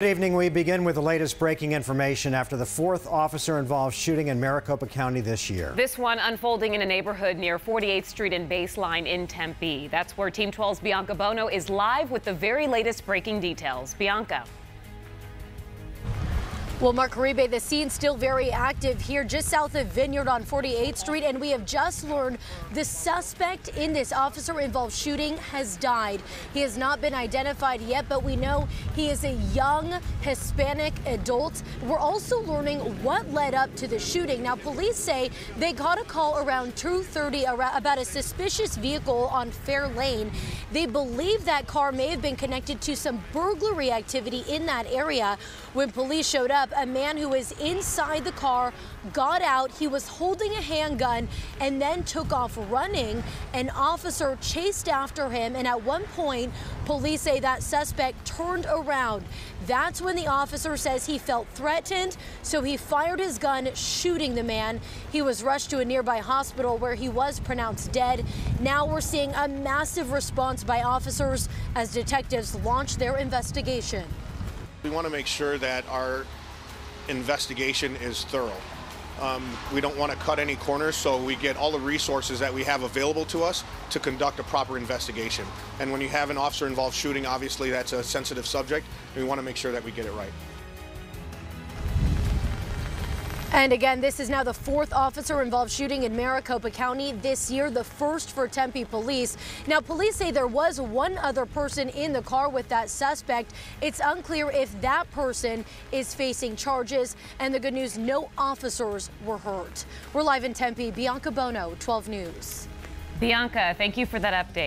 Good evening. We begin with the latest breaking information after the fourth officer-involved shooting in Maricopa County this year. This one unfolding in a neighborhood near 48th Street and Baseline in Tempe. That's where Team 12's Bianca Bono is live with the very latest breaking details. Bianca. Well, Mark Caribe, the scene's still very active here just south of Vineyard on 48th Street, and we have just learned the suspect in this officer-involved shooting has died. He has not been identified yet, but we know he is a young Hispanic adult. We're also learning what led up to the shooting. Now, police say they got a call around 2:30 about a suspicious vehicle on Fair Lane. They believe that car may have been connected to some burglary activity in that area. When police showed up, a man who was inside the car got out. He was holding a handgun and then took off running. An officer chased after him, and at one point, police say that suspect turned around. That's when the officer says he felt threatened, so he fired his gun, shooting the man. He was rushed to a nearby hospital where he was pronounced dead. Now we're seeing a massive response by officers as detectives launch their investigation. We want to make sure that our investigation is thorough. We don't want to cut any corners, so we get all the resources that we have available to us to conduct a proper investigation. And when you have an officer-involved shooting, obviously that's a sensitive subject, and we want to make sure that we get it right. And again, this is now the fourth officer-involved shooting in Maricopa County this year, the first for Tempe Police. Now, police say there was one other person in the car with that suspect. It's unclear if that person is facing charges, and the good news, no officers were hurt. We're live in Tempe. Bianca Bono, 12 News. Bianca, thank you for that update.